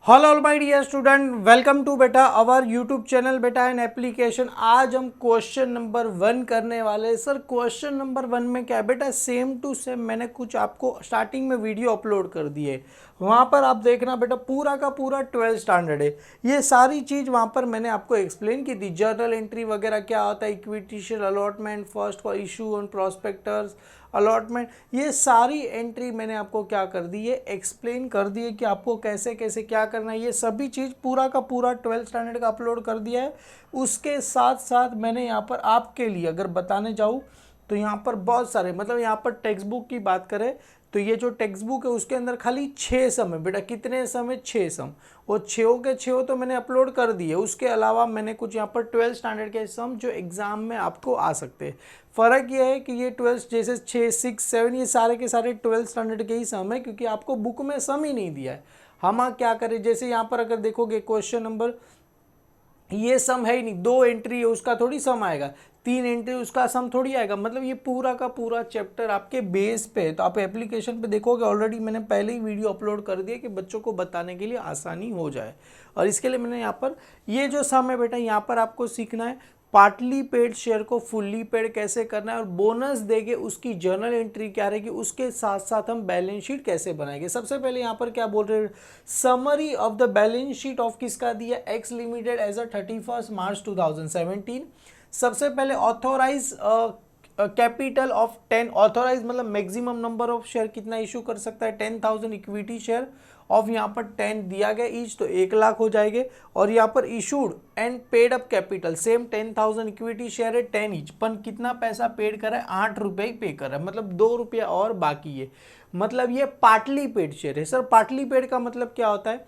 Hello all my dear student, welcome to बेटा our YouTube channel बेटा and application. आज हम क्वेश्चन नंबर 1 करने वाले हैं। सर क्वेश्चन नंबर 1 में क्या है बेटा, सेम टू सेम मैंने कुछ आपको स्टार्टिंग में वीडियो अपलोड कर दी है, वहाँ पर आप देखना बेटा पूरा का पूरा 12 स्टैंडर्ड है। ये सारी चीज़ वहाँ पर मैंने आपको एक्सप्लेन की थी, जर्नल एंट्री वगैरह क्या होता है, equity share allotment, first issue on prospectors allotment, ये सारी एंट्री मैंने आपको क्या कर दी है, एक्सप्लेन कर दी है कि आपको कैसे कैसे क्या करना है। ये सभी चीज़ पूरा का पूरा 12 स्टैंडर्ड का अपलोड कर दिया है। उसके साथ साथ मैंने यहाँ पर आपके लिए अगर बताने जाऊँ तो यहाँ पर बहुत सारे, मतलब यहाँ पर टेक्स्ट बुक की बात करें तो ये जो टेक्स्ट बुक है उसके अंदर खाली 6 सम है बेटा। कितने सम है? 6 सम। वो 6 के 6 तो मैंने अपलोड कर दिए। उसके अलावा मैंने कुछ यहाँ पर 12 स्टैंडर्ड के सम जो एग्जाम में आपको आ सकते हैं। फ़र्क ये है कि ये 12 जैसे 6, 6, 7 ये सारे के सारे 12 स्टैंडर्ड के ही सम है, क्योंकि आपको बुक में सम ही नहीं दिया है। हम क्या करें, जैसे यहाँ पर अगर देखोगे क्वेश्चन नंबर, ये सम है ही नहीं, 2 एंट्री है उसका थोड़ी सम आएगा, 3 एंट्री उसका सम थोड़ी आएगा। मतलब ये पूरा का पूरा चैप्टर आपके बेस पे है। तो आप एप्लीकेशन पे देखोगे, ऑलरेडी मैंने पहले ही वीडियो अपलोड कर दिया कि बच्चों को बताने के लिए आसानी हो जाए। और इसके लिए मैंने यहाँ पर ये जो सम है बेटा, यहाँ पर आपको सीखना है पार्टली पेड शेयर को फुल्ली पेड कैसे करना है, और बोनस देंगे उसकी जर्नल एंट्री क्या रहेगी, उसके साथ साथ हम बैलेंस शीट कैसे बनाएंगे। सबसे पहले यहाँ पर क्या बोल रहे हैं, summary of the balance sheet of किसका दिया, एक्स लिमिटेड एज अ 31 मार्च 2017। सबसे पहले ऑथोराइज कैपिटल ऑफ 10, ऑथोराइज मतलब मैक्सिमम नंबर ऑफ शेयर कितना इशू कर सकता है, 10,000 इक्विटी शेयर ऑफ यहाँ पर 10 दिया गया ईच, तो 1 लाख हो जाएंगे। और यहाँ पर issued and paid up capital same 10,000 equity share है 10 ईच, पर कितना पैसा पेड कर रहा है, 8 रुपये ही पे कर रहा है, मतलब 2 रुपया और बाकी है। मतलब ये पार्टली पेड शेयर है। सर पार्टली पेड का मतलब क्या होता है,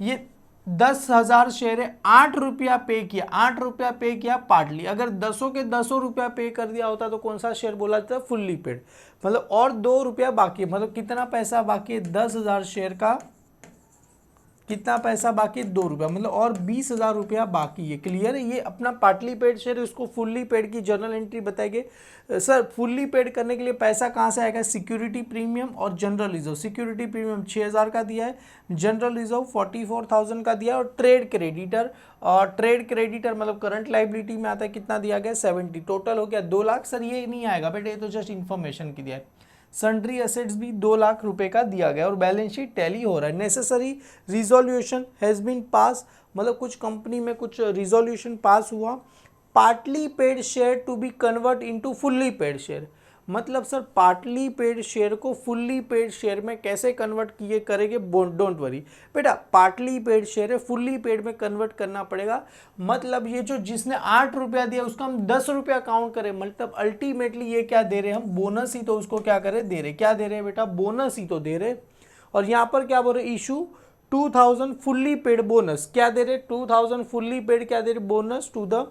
ये 10,000 शेयर है, 8 रुपया पे किया, 8 रुपया पे किया पार्टली। अगर 10 के 10 रुपया पे कर दिया होता तो कौन सा शेयर बोला जाता है, फुल्ली पेड। मतलब और 2 रुपया बाकी है, मतलब कितना पैसा बाकी है, 10,000 शेयर का कितना पैसा बाकी, 2 रुपया, मतलब और 20,000 रुपया बाकी है। क्लियर है? ये अपना पार्टली पेड शेयर है, उसको फुल्ली पेड की जर्नल एंट्री बताएंगे। सर फुल्ली पेड करने के लिए पैसा कहाँ से आएगा, सिक्योरिटी प्रीमियम और जनरल रिजर्व। सिक्योरिटी प्रीमियम 6,000 का दिया है, जनरल रिजर्व 44,000 का दिया है, और ट्रेड क्रेडिटर, और ट्रेड क्रेडिटर मतलब करंट लाइबिलिटी में आता है, कितना दिया गया, 70, टोटल हो गया 2 लाख। सर ये नहीं आएगा बेटा, ये तो जस्ट इन्फॉर्मेशन की दिया है। सन्ड्री एसेट्स भी 2 लाख रुपए का दिया गया, और बैलेंस शीट टैली हो रहा है। Necessary resolution has been pass, मतलब कुछ कंपनी में कुछ रिजोल्यूशन पास हुआ। Partly paid share to be convert into fully paid share, मतलब सर पार्टली पेड शेयर को फुल्ली पेड शेयर में कैसे कन्वर्ट किए करेंगे, डोंट वरी बेटा, पार्टली पेड शेयर है, फुल्ली पेड में कन्वर्ट करना पड़ेगा। मतलब ये जो जिसने 8 रुपया दिया उसका हम 10 रुपया काउंट करें, मतलब अल्टीमेटली ये क्या दे रहे हैं हम, बोनस ही तो उसको क्या करें, दे रहे। क्या दे रहे हैं बेटा, बोनस ही तो दे रहे। और यहाँ पर क्या बोल रहे, इशू 2,000 फुल्ली पेड बोनस, क्या दे रहे, 2,000 फुल्ली पेड क्या दे रहे, bonus to the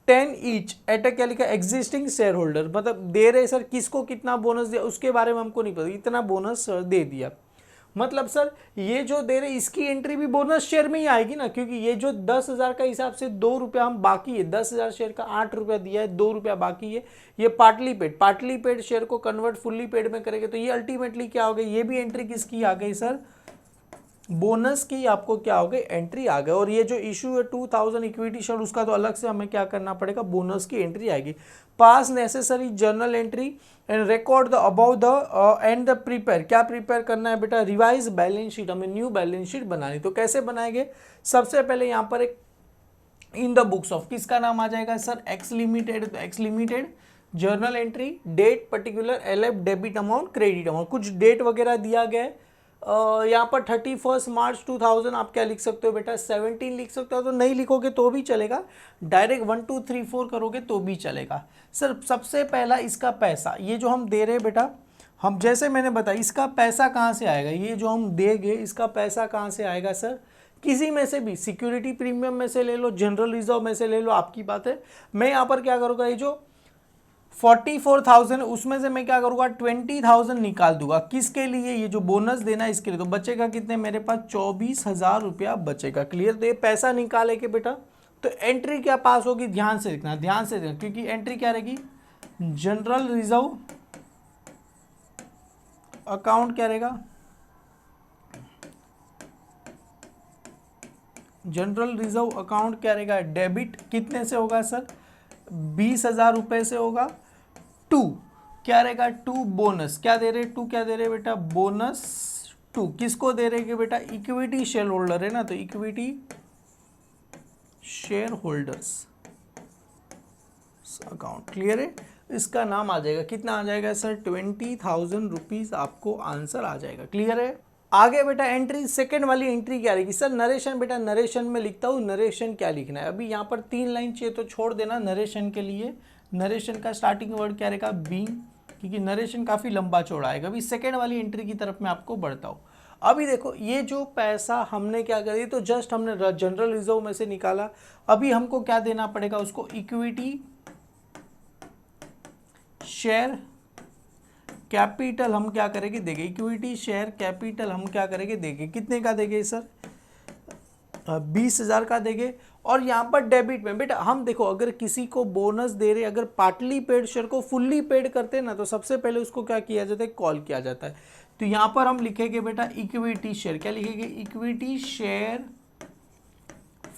10 each at क्या लिखा, एग्जिस्टिंग शेयर होल्डर। मतलब दे रहे सर, किसको कितना बोनस दिया उसके बारे में हमको नहीं पता, इतना बोनस सर दे दिया। मतलब सर ये जो दे रहे इसकी एंट्री भी बोनस शेयर में ही आएगी ना, क्योंकि ये जो 10,000 का हिसाब से 2 रुपया हम बाकी है, 10,000 शेयर का 8 रुपया दिया है, 2 रुपया बाकी है। ये पार्टली पेड शेयर को कन्वर्ट फुल्ली पेड में करेंगे तो ये अल्टीमेटली क्या हो गई, ये भी एंट्री किसकी आ गई सर, बोनस की आपको क्या हो गई, एंट्री आ गई। और ये जो इशू है 2,000 इक्विटी शेयर, उसका तो अलग से हमें क्या करना पड़ेगा, बोनस की एंट्री आएगी। पास necessary journal entry and record the above the end the prepare, क्या प्रिपेयर करना है बेटा, रिवाइज बैलेंस शीट, हमें न्यू बैलेंस शीट बनानी। तो कैसे बनाएंगे, सबसे पहले यहाँ पर एक इन द बुक्स ऑफ किसका नाम आ जाएगा सर, एक्स लिमिटेड, तो X limited journal entry, date particular, LF debit amount, credit amount, कुछ डेट वगैरह दिया गया है। यहाँ पर 31 मार्च 2000 आप क्या लिख सकते हो बेटा, 17 लिख सकते हो, तो नहीं लिखोगे तो भी चलेगा, डायरेक्ट 1 2 3 4 करोगे तो भी चलेगा। सर सबसे पहला इसका पैसा, ये जो हम दे रहे हैं बेटा, हम जैसे मैंने बताया इसका पैसा कहाँ से आएगा, ये जो हम देंगे इसका पैसा कहाँ से आएगा सर, किसी में से भी, सिक्योरिटी प्रीमियम में से ले लो, जनरल रिजर्व में से ले लो, आपकी बात है। मैं यहाँ पर क्या करूँगा, ये जो 44,000 उसमें से मैं क्या करूँगा, 20,000 निकाल दूंगा, किसके लिए, ये जो बोनस देना है इसके लिए। तो बचेगा कितने, मेरे पास 24,000 रुपया बचेगा। क्लियर? तो ये पैसा निकाले के बेटा, तो एंट्री क्या पास होगी, ध्यान से देखना, ध्यान से देखना, क्योंकि एंट्री क्या रहेगी, जनरल रिजर्व अकाउंट क्या रहेगा, जनरल रिजर्व अकाउंट क्या रहेगा, डेबिट कितने से होगा सर, 20,000 रुपये से होगा। टू क्या रहेगा, टू बोनस, क्या दे रहे, टू क्या दे रहे बेटा, बोनस टू, किसको दे रहे बेटा, इक्विटी शेयर होल्डर है ना, तो equity share holders account. Clear है, इसका नाम आ जाएगा, कितना आ जाएगा सर, 20,000 रुपीज आपको आंसर आ जाएगा। क्लियर है। आगे बेटा एंट्री, सेकंड वाली एंट्री क्या रहेगी सर, नरेशन। बेटा नरेशन में लिखता हूँ, नरेशन क्या लिखना है, अभी यहाँ पर 3 लाइन चाहिए तो छोड़ देना नरेशन के लिए। नरेशन का स्टार्टिंग वर्ड क्या रहेगा, बीइंग, क्योंकि नरेशन काफ़ी लंबा चौड़ा आएगा। अभी सेकेंड वाली एंट्री की तरफ मैं आपको बढ़ता हूँ। अभी देखो ये जो पैसा हमने क्या करी, तो जस्ट हमने जनरल रिजर्व में से निकाला। अभी हमको क्या देना पड़ेगा उसको, इक्विटी शेयर कैपिटल हम क्या करेंगे देंगे, इक्विटी शेयर कैपिटल हम क्या करेंगे देंगे, कितने का देंगे सर, 20,000 का देंगे। और यहाँ पर डेबिट में बेटा हम देखो, अगर किसी को बोनस दे रहे, अगर पार्टली पेड शेयर को फुल्ली पेड करते हैं ना, तो सबसे पहले उसको क्या किया जाता है, कॉल किया जाता है। तो यहाँ पर हम लिखेंगे बेटा इक्विटी शेयर, क्या लिखेंगे, इक्विटी शेयर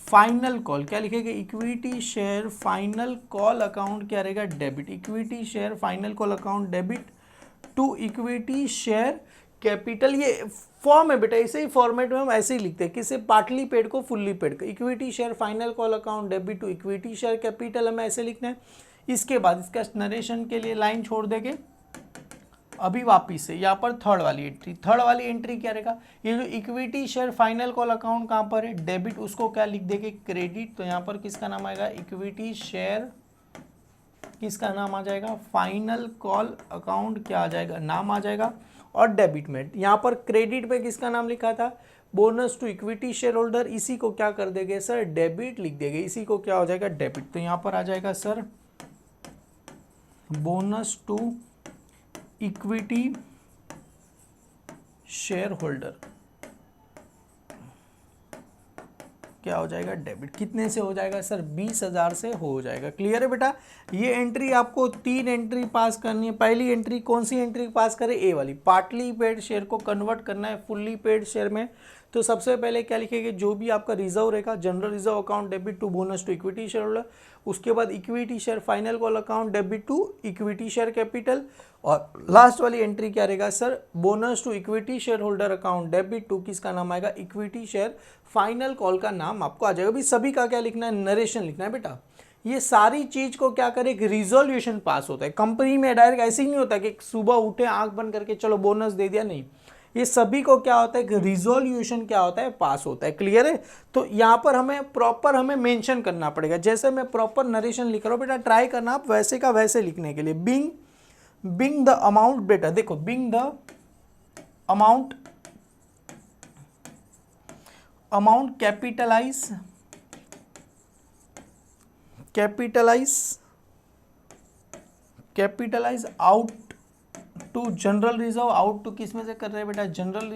फाइनल कॉल, क्या लिखेंगे, equity share final call account क्या रहेगा, debit, equity share final call account debit to equity share capital. ये फॉर्म है बेटा, इसे ही फॉर्मेट में हम ऐसे ही लिखते हैं, किसे पार्टली पेड को फुल्ली पेड का, equity share final call account debit to equity share capital हमें ऐसे लिखना है। इसके बाद इसका नरेशन के लिए लाइन छोड़ देंगे। अभी वापिस से यहाँ पर थर्ड वाली एंट्री क्या रहेगा, ये जो equity share final call account कहाँ पर है, डेबिट, उसको क्या लिख देंगे, क्रेडिट। तो यहाँ पर किसका नाम आएगा, इक्विटी शेयर, किसका नाम आ जाएगा, फाइनल कॉल अकाउंट क्या आ जाएगा, नाम आ जाएगा। और डेबिट में यहाँ पर क्रेडिट पे किसका नाम लिखा था, bonus to equity share holder, इसी को क्या कर देंगे सर, डेबिट लिख देंगे, इसी को क्या हो जाएगा, डेबिट। तो यहाँ पर आ जाएगा sir bonus to equity share holder, क्या हो जाएगा, डेबिट। कितने से हो जाएगा सर, 20,000 से हो जाएगा। क्लियर है बेटा। ये एंट्री आपको 3 एंट्री पास करनी है। पहली एंट्री कौन सी एंट्री पास करें, ए वाली, पार्टली पेड शेयर को कन्वर्ट करना है फुल्ली पेड शेयर में। तो सबसे पहले क्या लिखेंगे, जो भी आपका रिजर्व रहेगा, general reserve account debit to bonus to equity share holder, उसके बाद equity share final call account debit to equity share capital, और लास्ट वाली एंट्री क्या रहेगा sir, bonus to equity share holder account debit to, किसका नाम आएगा, equity share final call का नाम आपको आ जाएगा। अभी सभी का क्या लिखना है, नरेशन लिखना है बेटा। ये सारी चीज को क्या करे, रिजोल्यूशन पास होता है कंपनी में, डायरेक्ट ऐसे ही नहीं होता कि सुबह उठे आंख बंद करके चलो बोनस दे दिया, नहीं, ये सभी को क्या होता है, रिजोल्यूशन क्या होता है, पास होता है। क्लियर है। तो यहाँ पर हमें प्रॉपर मेंशन करना पड़ेगा, जैसे मैं प्रॉपर नरेशन लिख रहा हूँ बेटा, ट्राई करना आप वैसे का वैसे लिखने के लिए। बिंग द अमाउंट, बेटा देखो, being the amount capitalise out to general reserve, out to किस में से कर रहे हैं बेटा, जनरल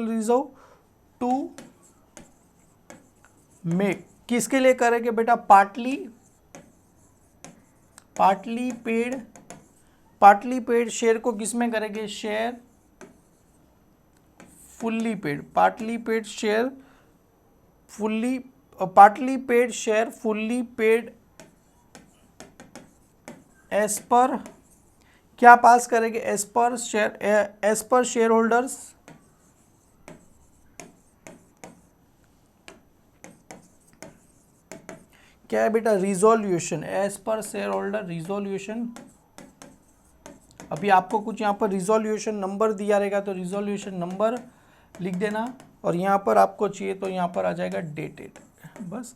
रिजर्व टू मेक, किसके लिए करेंगे बेटा, पार्टली पेड शेयर को किस में करेंगे, share fully paid, partly paid share fully paid as per क्या पास करेंगे, एज पर शेयर होल्डर्स, क्या है बेटा, resolution, as per share holder resolution. अभी आपको कुछ यहाँ पर रिजोल्यूशन नंबर दिया रहेगा, तो रिजोल्यूशन नंबर लिख देना, और यहाँ पर आपको चाहिए तो यहाँ पर आ जाएगा डेटेड, बस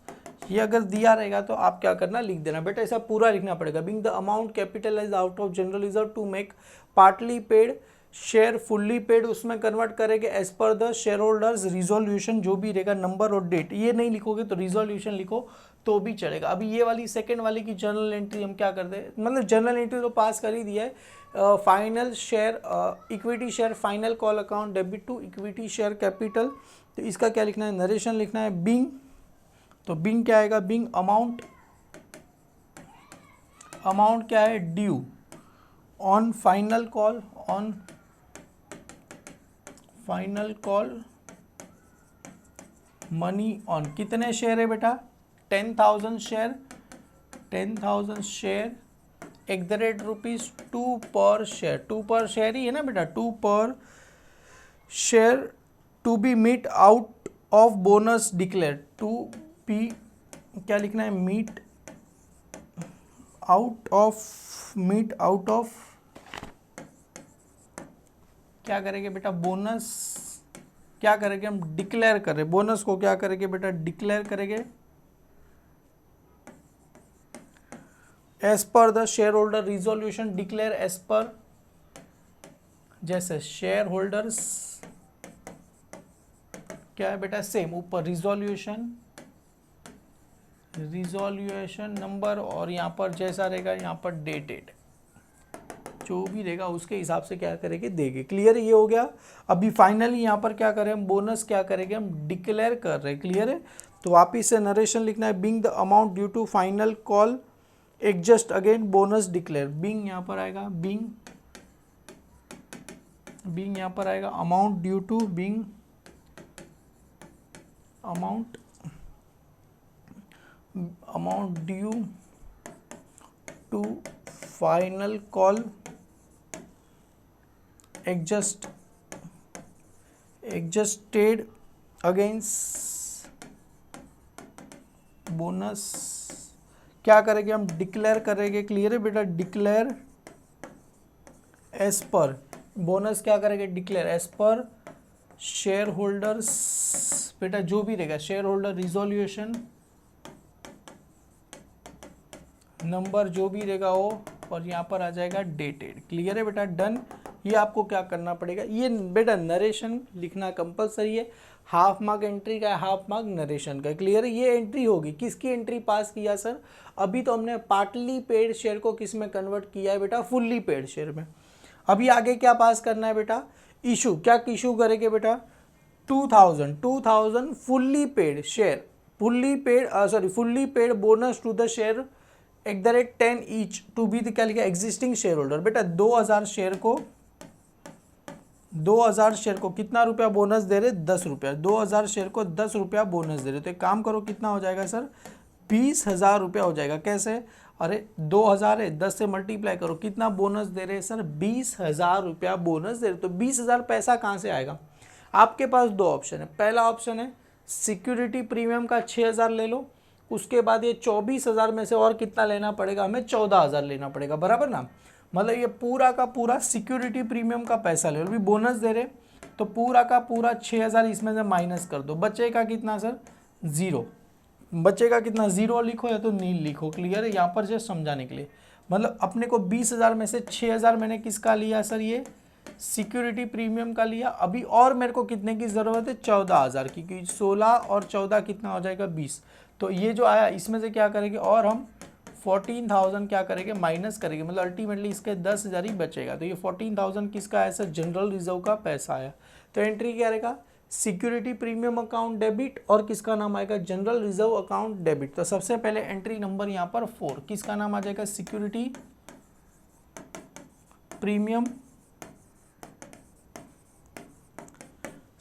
ये अगर दिया रहेगा तो आप क्या करना, लिख देना बेटा, ऐसा पूरा लिखना पड़ेगा। Being the amount capitalise out of general reserve to make partly paid share fully paid, उसमें कन्वर्ट करेंगे as per the share holders resolution, जो भी रहेगा नंबर और डेट, ये नहीं लिखोगे तो रिजोल्यूशन लिखो तो भी चलेगा। अभी ये वाली सेकंड वाली की जनरल एंट्री हम क्या करते हैं, मतलब जनरल एंट्री तो पास कर ही दिया है, final share equity share final call account debit to equity share capital. तो इसका क्या लिखना है, नरेशन लिखना है, बिंग, तो बिंग क्या आएगा, बिंग अमाउंट क्या है, due on final call final call money on, कितने शेयर है बेटा? 10,000 share, 10,000 share @2 per share, 2 per share ही है ना बेटा, 2 per share to be meet out of bonus declare, to be क्या लिखना है? मीट आउट ऑफ क्या करेंगे बेटा? बोनस क्या करेंगे हम? डिक्लेयर करें बोनस को, क्या करेंगे बेटा? डिक्लेयर करेंगे as per the share holder resolution, declare as per, जैसे शेयर होल्डर्स क्या है बेटा? सेम ऊपर रिजोल्यूशन नंबर, और यहाँ पर जैसा रहेगा यहाँ पर डेटेड, जो भी रहेगा उसके हिसाब से क्या करेंगे? देंगे। क्लियर है? ये हो गया। अभी फाइनली यहाँ पर क्या करें हम? बोनस क्या करेंगे हम? डिक्लेयर कर रहे हैं। क्लियर है? तो वापिस से नरेशन लिखना है, being the amount due to final call adjust again bonus declare, being यहाँ पर आएगा, बिंग यहाँ पर आएगा amount due to, being amount due to final call adjusted against bonus, क्या करेंगे हम? डिक्लेयर करेंगे। क्लियर है बेटा? डिक्लेयर एज पर, बोनस क्या करेंगे? Declare as per share holders, बेटा जो भी रहेगा शेयर होल्डर रिजोल्यूशन नंबर जो भी रहेगा वो, और यहाँ पर आ जाएगा डेटेड। क्लियर है बेटा? डन। ये आपको क्या करना पड़ेगा? ये बेटा नरेशन लिखना कंपलसरी है, हाफ मार्क एंट्री का है, हाफ मार्क नरेशन का। क्लियर है? ये एंट्री होगी, किसकी एंट्री पास किया सर? अभी तो हमने पार्टली पेड शेयर को किस में कन्वर्ट किया है बेटा? फुल्ली पेड शेयर में। अभी आगे क्या पास करना है बेटा? इशू, क्या इशू करेंगे बेटा? 2000 fully paid share, fully paid bonus to the share @10 each to be क्या लिखा? Existing share holder. बेटा 2000 शेयर को कितना रुपया बोनस दे रहे? 10 रुपया। 2000 शेयर को 10 रुपया बोनस दे रहे। तो एक काम करो, कितना हो जाएगा सर? 20,000 रुपया हो जाएगा। कैसे? अरे 2000 है, 10 से मल्टीप्लाई करो, कितना बोनस दे रहे हैं सर? 20,000 रुपया बोनस दे रहे। तो 20,000 पैसा कहाँ से आएगा? आपके पास दो ऑप्शन है। पहला ऑप्शन है सिक्योरिटी प्रीमियम का 6,000 ले लो, उसके बाद ये 24,000 में से और कितना लेना पड़ेगा हमें? 14,000 लेना पड़ेगा, बराबर ना? मतलब ये पूरा का पूरा सिक्योरिटी प्रीमियम का पैसा ले लो, अभी बोनस दे रहे तो पूरा का पूरा 6,000 इसमें से माइनस कर दो, बचेगा कितना सर? 0। बचेगा कितना? 0 लिखो या तो नील लिखो। क्लियर है? यहाँ पर जस्ट समझाने के लिए, मतलब अपने को 20,000 में से 6,000 मैंने किसका लिया सर? ये सिक्योरिटी प्रीमियम का लिया। अभी और मेरे को कितने की ज़रूरत है? 14,000 की, क्योंकि 16 और 14 कितना हो जाएगा? 20। तो ये जो आया इसमें से क्या करेंगे? और हम 14,000 क्या करेंगे? माइनस करेंगे, मतलब अल्टीमेटली इसके 10,000 ही बचेगा। तो ये 14,000 किसका आया सर? जनरल रिजर्व का पैसा आया। तो एंट्री क्या रहेगा? सिक्योरिटी प्रीमियम अकाउंट डेबिट, और किसका नाम आएगा? General reserve account debit. तो सबसे पहले एंट्री नंबर यहाँ पर 4, किसका नाम आ जाएगा? Security premium.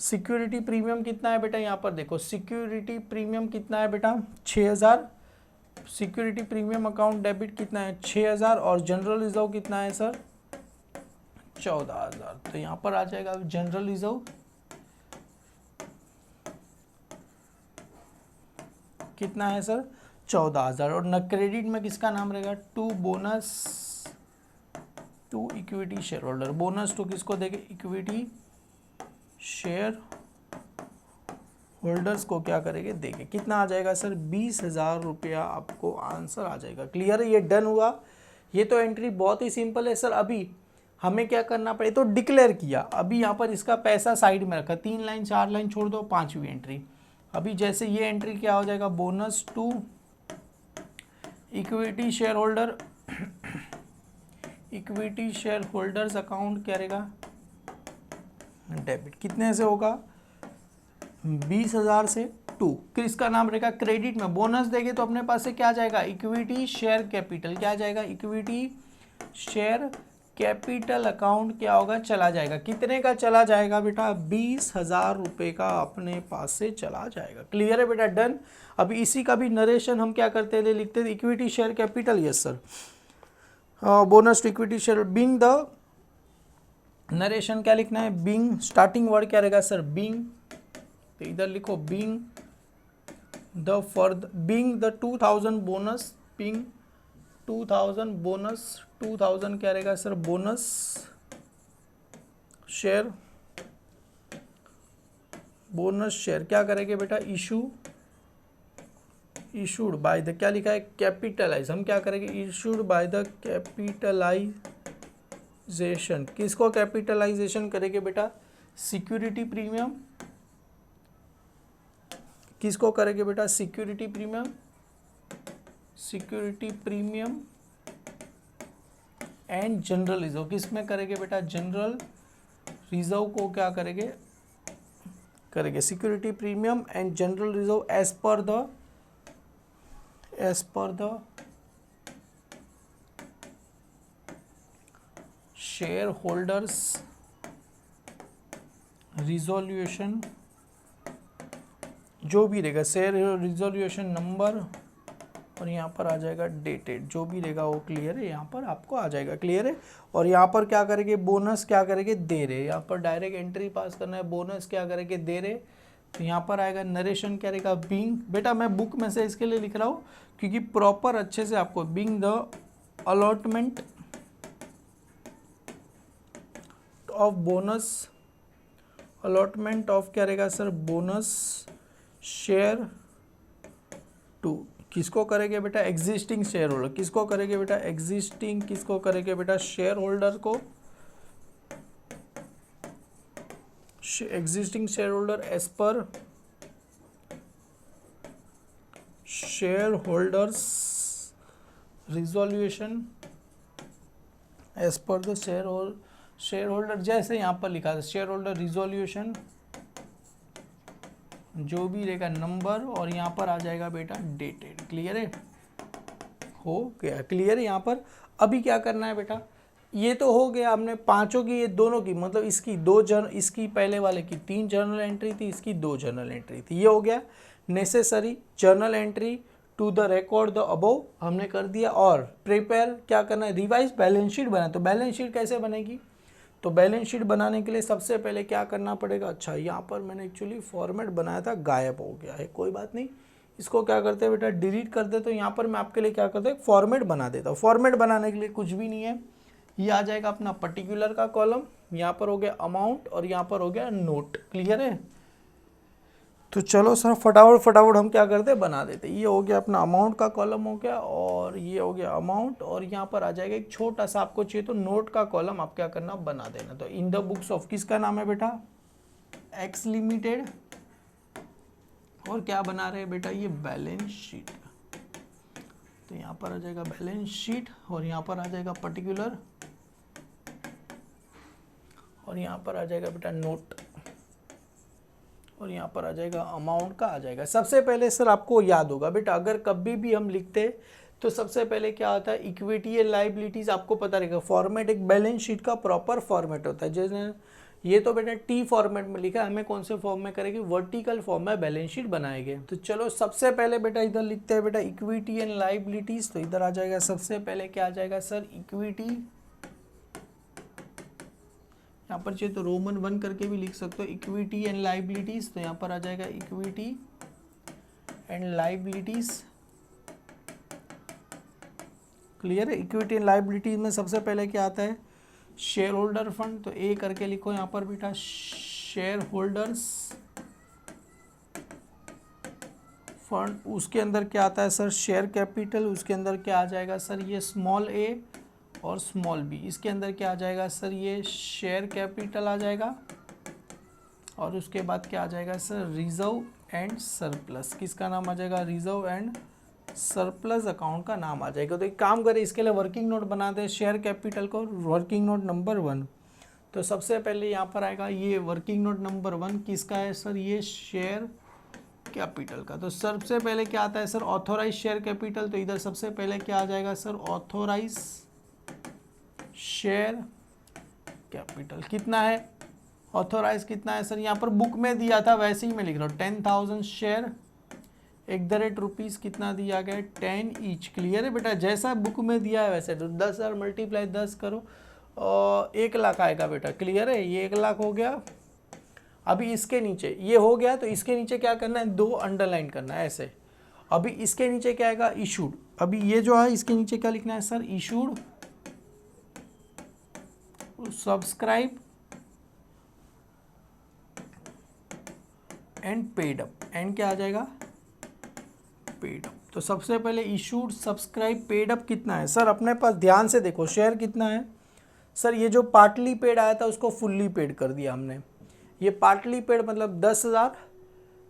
सिक्योरिटी प्रीमियम कितना है बेटा? यहाँ पर देखो, सिक्योरिटी प्रीमियम कितना है बेटा? 6,000। सिक्योरिटी प्रीमियम अकाउंट डेबिट कितना है? 6,000। और जनरल रिजर्व कितना है सर? 14,000। तो यहाँ पर आ जाएगा जनरल रिजर्व कितना है सर? 14,000। और न क्रेडिट में किसका नाम रहेगा? To bonus to equity share holder. Bonus to किसको देंगे? इक्विटी शेयर होल्डर्स को क्या करेंगे? देंगे। कितना आ जाएगा सर? 20,000 रुपया आपको आंसर आ जाएगा। क्लियर है? ये डन हुआ। ये तो एंट्री बहुत ही सिंपल है सर। अभी हमें क्या करना पड़े? तो डिक्लेयर किया, अभी यहाँ पर इसका पैसा साइड में रखा, 3 लाइन 4 लाइन छोड़ दो, 5वीं एंट्री। अभी जैसे ये एंट्री क्या हो जाएगा? Bonus to equity share holder, equity share holders account क्या रहेगा? डेबिट। कितने से होगा? 20,000 से 2। किसका नाम रहेगा? क्रेडिट में बोनस देंगे तो अपने पास से क्या जाएगा? Equity share capital. क्या जाएगा? इक्विटी शेयर कैपिटल अकाउंट क्या होगा, चला जाएगा। कितने का चला जाएगा बेटा, 20,000 रुपये का अपने पास से चला जाएगा। क्लियर है बेटा, डन। अभी इसी का भी नरेशन हम क्या करते थे, लिखते थे equity share capital, yes sir. Bonus to equity share being the, narration क्या लिखना है, बीइंग, स्टार्टिंग वर्ड क्या रहेगा सर, बीइंग, तो इधर लिखो being the further, being the 2000 bonus, being 2000 bonus, 2000 क्या रहेगा sir, bonus share, bonus share क्या करेंगे बेटा, इशूड बाय द, क्या लिखा है, कैपिटलाइज, हम क्या करेंगे, इशूड बाय द कैपिटलाइजेशन। किसको कैपिटलाइजेशन करेंगे बेटा, सिक्योरिटी प्रीमियम, किसको करेंगे बेटा, security premium, security premium and general reserve. किस में करेंगे बेटा, जनरल रिजर्व को क्या करेंगे, security premium and general reserve as per the share holders resolution, जो भी रहेगा शेयर रिजोल्यूशन नंबर, और यहाँ पर आ जाएगा डेटेड, जो भी रहेगा वो क्लियर है, यहाँ पर आपको आ जाएगा, क्लियर है। और यहाँ पर क्या करेंगे, बोनस क्या करेंगे, दे रहे, यहाँ पर डायरेक्ट एंट्री पास करना है, बोनस क्या करेंगे, दे रहे, तो यहाँ पर आएगा नरेशन क्या रहेगा, बीइंग, बेटा मैं बुक में से इसके लिए लिख रहा हूँ क्योंकि प्रॉपर अच्छे से आपको, being the allotment of bonus, allotment of क्या रहेगा सर, बोनस शेयर टू, किसको करेंगे बेटा, एग्जिस्टिंग शेयर होल्डर, किसको करेंगे बेटा, एग्जिस्टिंग, किसको करेंगे बेटा, शेयर होल्डर को, existing share holder as per share holders resolution, as per the share holder, जैसे यहाँ पर लिखा था शेयर होल्डर रिजोल्यूशन, जो भी रहेगा नंबर, और यहाँ पर आ जाएगा बेटा डेटेड। क्लियर है, हो गया, क्लियर है। यहाँ पर अभी क्या करना है बेटा, ये तो हो गया हमने पांचों की, ये दोनों की, मतलब इसकी इसकी पहले वाले की 3 जर्नल एंट्री थी, इसकी 2 जर्नल एंट्री थी, ये हो गया। Necessary journal entry to the record the above हमने कर दिया, और प्रिपेयर क्या करना है, रिवाइज बैलेंस शीट बना। तो बैलेंस शीट कैसे बनेगी, तो बैलेंस शीट बनाने के लिए सबसे पहले क्या करना पड़ेगा, अच्छा यहाँ पर मैंने एक्चुअली फॉर्मेट बनाया था, गायब हो गया है, कोई बात नहीं, इसको क्या करते हैं बेटा, डिलीट कर दे। तो यहाँ पर मैं आपके लिए क्या करता हूँ, फॉर्मेट बना देता हूँ। फॉर्मेट बनाने के लिए कुछ भी नहीं है, ये आ जाएगा अपना पर्टिकुलर का कॉलम, यहाँ पर हो गया अमाउंट, और यहाँ पर हो गया नोट। क्लियर है, तो चलो सर फटाफट हम क्या करते हैं, बना देते। ये हो गया अपना अमाउंट का कॉलम हो गया, और ये हो गया अमाउंट, और यहाँ पर आ जाएगा एक छोटा सा, आपको चाहिए तो नोट का कॉलम आप क्या करना, बना देना। तो इन द बुक्स ऑफ, किसका नाम है बेटा, एक्स लिमिटेड, और क्या बना रहे हैं बेटा, ये बैलेंस शीट। तो यहाँ पर आ जाएगा बैलेंस शीट, और यहाँ पर आ जाएगा पर्टिकुलर, और यहाँ पर आ जाएगा बेटा नोट, और यहाँ पर आ जाएगा अमाउंट का आ जाएगा। सबसे पहले सर आपको याद होगा बेटा, अगर कभी भी हम लिखते तो सबसे पहले क्या होता है, इक्विटी एंड लायबिलिटीज, आपको पता रहेगा फॉर्मेट, एक बैलेंस शीट का प्रॉपर फॉर्मेट होता है। जैसे ये तो बेटा टी फॉर्मेट में लिखा है, हमें कौन से फॉर्म में करेंगे, वर्टिकल फॉर्म में बैलेंस शीट बनाएंगे। तो चलो सबसे पहले बेटा इधर लिखते हैं बेटा इक्विटी एंड लायबिलिटीज, तो इधर आ जाएगा सबसे पहले क्या आ जाएगा सर, इक्विटी, यहाँ पर चाहिए तो रोमन 1 करके भी लिख सकते हो, इक्विटी एंड लायबिलिटीज। तो यहाँ पर आ जाएगा इक्विटी एंड लायबिलिटीज। क्लियर है, इक्विटी एंड लायबिलिटीज में सबसे पहले क्या आता है, शेयर होल्डर फंड। तो ए करके लिखो यहाँ पर बेटा, शेयर होल्डर्स फंड। उसके अंदर क्या आता है सर, शेयर कैपिटल। उसके अंदर क्या आ जाएगा सर, ये स्मॉल ए और स्मॉल बी। इसके अंदर क्या आ जाएगा सर, ये शेयर कैपिटल आ जाएगा, और उसके बाद क्या आ जाएगा सर, रिजर्व एंड सरप्लस। किसका नाम आ जाएगा, रिजर्व एंड सरप्लस अकाउंट का नाम आ जाएगा। तो एक काम करें, इसके लिए वर्किंग नोट बनाते हैं, शेयर कैपिटल को वर्किंग नोट नंबर 1। तो सबसे पहले यहाँ पर आएगा ये वर्किंग नोट नंबर 1 किसका है सर, ये शेयर कैपिटल का। तो सबसे पहले क्या आता है सर, ऑथोराइज शेयर कैपिटल। तो इधर सबसे पहले क्या आ जाएगा सर, ऑथोराइज शेयर कैपिटल कितना है, ऑथोराइज कितना है सर, यहाँ पर बुक में दिया था वैसे ही मैं लिख रहा हूँ 10,000 शेयर ₹, कितना दिया गया है 10 ईच। क्लियर है बेटा, जैसा बुक में दिया है वैसे, तो 10,000 मल्टीप्लाई 10 करो और 1 लाख आएगा बेटा। क्लियर है, ये 1 लाख हो गया। अभी इसके नीचे ये हो गया, तो इसके नीचे क्या करना है, 2 अंडरलाइन करना है ऐसे। अभी इसके नीचे क्या आएगा, इशूड। अभी ये जो है इसके नीचे क्या लिखना है sir, issued subscribe and paid up. And क्या आ जाएगा, पेड अप। तो सबसे पहले इशूड सब्सक्राइब पेड अप कितना है सर, अपने पास ध्यान से देखो, शेयर कितना है सर, ये जो पार्टली पेड आया था उसको फुल्ली पेड कर दिया हमने। ये पार्टली पेड मतलब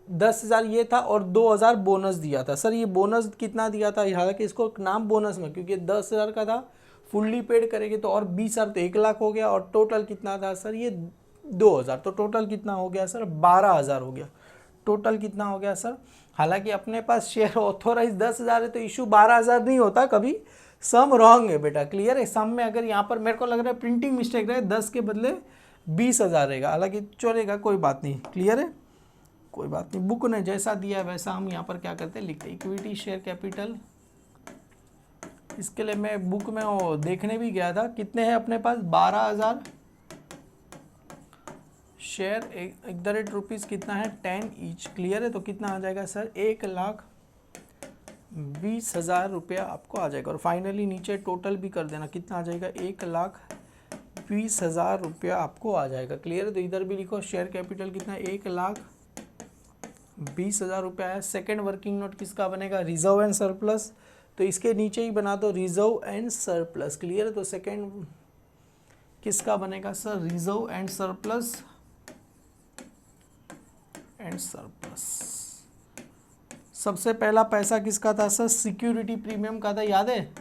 10,000 ये था और 2,000 बोनस दिया था सर। ये बोनस कितना दिया था, हालांकि इसको नाम बोनस में, क्योंकि 10,000 का था, फुल्ली पेड करेंगे तो और 20,000 तो 1 लाख हो गया, और टोटल कितना था सर ये 2,000, तो टोटल कितना हो गया सर 12,000 हो गया। टोटल कितना हो गया सर, हालांकि अपने पास शेयर ऑथोराइज 10,000 है तो इशू 12,000 नहीं होता कभी, सम रॉन्ग है बेटा। क्लियर है, सम में अगर यहाँ पर मेरे को लग रहा है प्रिंटिंग मिस्टेक रहे, 10 के बदले 20,000 रहेगा, हालांकि चलेगा, कोई बात नहीं। क्लियर है, कोई बात नहीं, बुक ने जैसा दिया है वैसा हम यहाँ पर क्या करते हैं, लिखते हैं इक्विटी शेयर कैपिटल। इसके लिए मैं बुक में वो देखने भी गया था, कितने हैं अपने पास 12,000 शेयर ₹, कितना है 10 ईच। क्लियर है, तो कितना आ जाएगा सर 1,20,000 रुपया आपको आ जाएगा। और फाइनली नीचे टोटल भी कर देना, कितना आ जाएगा 1,20,000 रुपया आपको आ जाएगा। क्लियर है, तो इधर भी लिखो शेयर कैपिटल कितना है 1,20,000 रुपया है। सेकेंड वर्किंग नोट किसका बनेगा, रिजर्व एंड सरप्लस, तो इसके नीचे ही बना दो रिजर्व एंड सरप्लस। क्लियर है, तो सेकेंड किसका बनेगा sir, reserve and surplus and surplus. सबसे पहला पैसा किसका था सर, सिक्योरिटी प्रीमियम का था, याद है,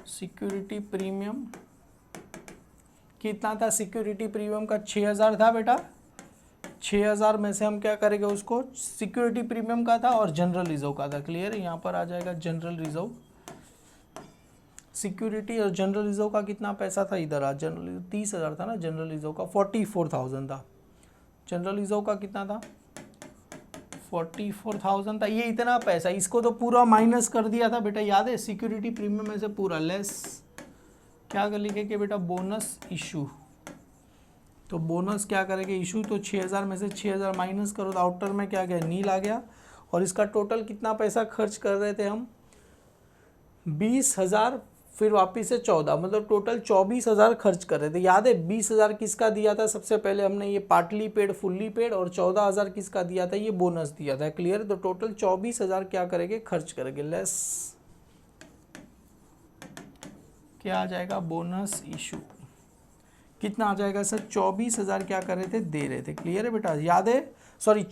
सिक्योरिटी प्रीमियम कितना था, सिक्योरिटी प्रीमियम का 6,000 था बेटा। 6,000 में से हम क्या करेंगे, उसको सिक्योरिटी प्रीमियम का था और जनरल रिजर्व का था। क्लियर है, यहाँ पर आ जाएगा जनरल रिजर्व। सिक्योरिटी और जनरल रिजर्व का कितना पैसा था, इधर आ, जनरल 30,000 था ना, जनरल रिजर्व का 44,000 था। जनरल रिजर्व का कितना था 44,000 था। ये इतना पैसा, इसको तो पूरा माइनस कर दिया था बेटा, याद है, सिक्योरिटी प्रीमियम में से पूरा लेस क्या कर लिखेंगे बेटा, बोनस इशू। तो बोनस क्या करेंगे, इशू, तो 6,000 में से 6,000 माइनस करो तो आउटर में क्या गया, नील आ गया। और इसका टोटल कितना पैसा खर्च कर रहे थे हम, 20,000, फिर वापिस से 14, मतलब टोटल 24,000 खर्च कर रहे थे। याद है 20,000 किसका दिया था, सबसे पहले हमने ये पार्टली पेड फुल्ली पेड, और 14,000 किसका दिया था, ये बोनस दिया था। क्लियर, तो टोटल 24,000 क्या करेंगे, खर्च करेंगे, लेस क्या आ जाएगा, बोनस इशू। कितना आ जाएगा सर, 24,000 क्या कर रहे थे, दे रहे थे। क्लियर है बेटा, याद है, सॉरी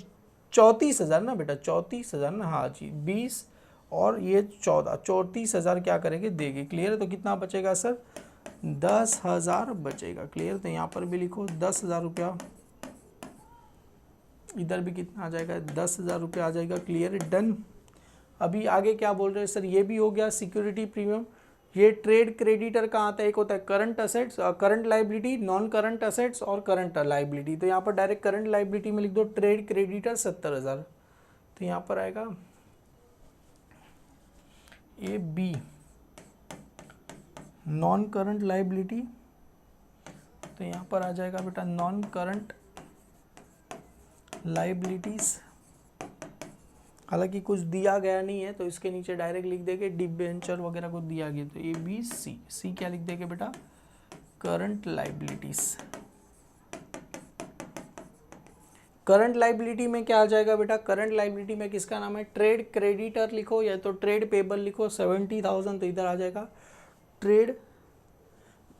34,000 ना बेटा, 34,000 ना, हाँ जी, 20 और ये 14, 34,000 क्या करेंगे, देंगे। क्लियर है, तो कितना बचेगा सर, 10,000 बचेगा। क्लियर, तो यहाँ पर भी लिखो 10,000 रुपया, इधर भी कितना आ जाएगा, 10,000 रुपया आ जाएगा। क्लियर है, डन। अभी आगे क्या बोल रहे हैं सर, ये भी हो गया सिक्योरिटी प्रीमियम। ये ट्रेड क्रेडिटर कहाँ आता है, एक होता है current assets, current liability, non current assets और करंट लाइबिलिटी। तो यहाँ पर डायरेक्ट करंट लाइबिलिटी में लिख दो ट्रेड क्रेडिटर 70,000, तो यहाँ पर आएगा A B. Non current liability, तो यहाँ पर आ जाएगा बेटा नॉन करंट लाइबिलिटीज, हालांकि कुछ दिया गया नहीं है तो इसके नीचे डायरेक्ट लिख देंगे डिबेंचर वगैरह को दिया गया, तो ए बी सी, सी क्या लिख देंगे बेटा, करंट लाइबिलिटीज। करंट लाइबिलिटी में क्या आ जाएगा बेटा, करंट लाइबिलिटी में किसका नाम है, ट्रेड क्रेडिटर लिखो या तो ट्रेड पेबल लिखो 70,000, तो इधर आ जाएगा ट्रेड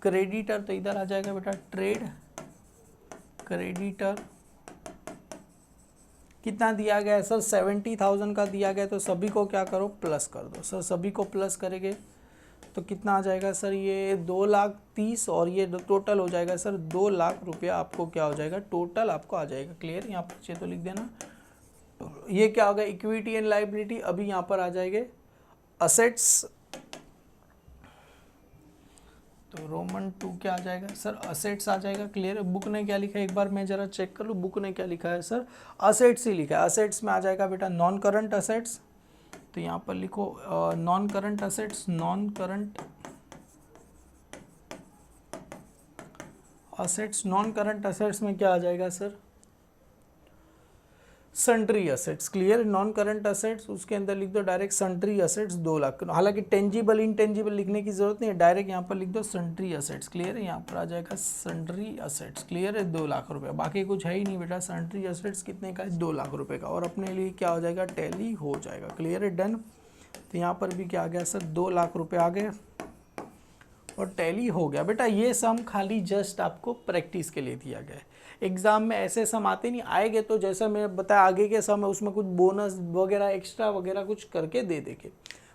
क्रेडिटर, तो इधर आ जाएगा बेटा ट्रेड क्रेडिटर। कितना दिया गया है सर, 70,000 का दिया गया, तो सभी को क्या करो, प्लस कर दो सर, सभी को प्लस करेंगे तो कितना आ जाएगा सर, ये 2,30,000 और ये टोटल हो जाएगा सर 2 लाख रुपया आपको क्या हो जाएगा, टोटल आपको आ जाएगा। क्लियर, यहाँ पर तो लिख देना। ये क्या होगा, इक्विटी एंड लाइबिलिटी। अभी यहाँ पर आ जाएंगे असेट्स तो रोमन 2 क्या आ जाएगा सर, असेट्स आ जाएगा। क्लियर है। बुक ने क्या लिखा है एक बार मैं जरा चेक कर लूँ, बुक ने क्या लिखा है सर, असेट्स ही लिखा है। असेट्स में आ जाएगा बेटा नॉन करंट असेट्स, तो यहाँ पर लिखो non current assets, non current assets. Non current assets में क्या आ जाएगा sir, sundry assets. Clear. Non current assets उसके अंदर लिख दो डायरेक्ट सन्ट्री असेट्स 2 लाख। हालांकि टेंजिबल इंटेंजिबल लिखने की जरूरत नहीं है, डायरेक्ट यहाँ पर लिख दो सन्ट्री असेट्स। क्लियर है। यहाँ पर आ जाएगा सन्ट्री असेट्स। क्लियर है। 2 लाख रुपए, बाकी कुछ है ही नहीं बेटा। सन्ट्री असेट्स कितने का है, 2 लाख रुपए का, और अपने लिए क्या हो जाएगा, टैली हो जाएगा। क्लियर है। डन। तो यहाँ पर भी क्या आ गया सर, 2 लाख रुपए आ गए और टैली हो गया। बेटा ये सम खाली जस्ट आपको प्रैक्टिस के लिए दिया गया है। एग्जाम में ऐसे सम आते नहीं, आएंगे तो जैसा मैं बताया आगे के सम है उसमें कुछ बोनस वगैरह एक्स्ट्रा वगैरह कुछ करके दे देंगे।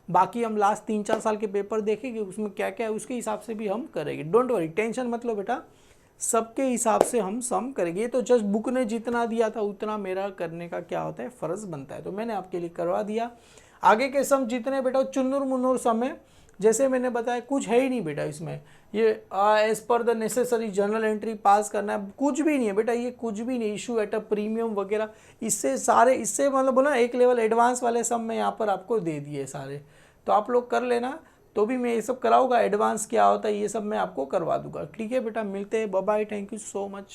बाकी हम लास्ट 3-4 साल के पेपर देखेंगे उसमें क्या क्या है, उसके हिसाब से भी हम करेंगे। डोंट वरी, टेंशन मत लो बेटा, सबके हिसाब से हम सम करेंगे। ये तो जस्ट बुक ने जितना दिया था उतना मेरा करने का क्या होता है, फ़र्ज़ बनता है, तो मैंने आपके लिए करवा दिया। आगे के सम जितने बेटा चुन्नुर मुन्नुर सम है, जैसे मैंने बताया कुछ है ही नहीं बेटा इसमें। ये as per the necessary journal entry pass करना है, कुछ भी नहीं है बेटा, ये कुछ भी नहीं। इशू एट अ प्रीमियम वगैरह, इससे सारे, इससे मतलब बोला एक लेवल एडवांस वाले सब मैं यहाँ पर आपको दे दिए सारे, तो आप लोग कर लेना। तो भी मैं ये सब कराऊंगा, एडवांस क्या होता है ये सब मैं आपको करवा दूंगा। ठीक है बेटा, मिलते हैं, bye bye, thank you so much.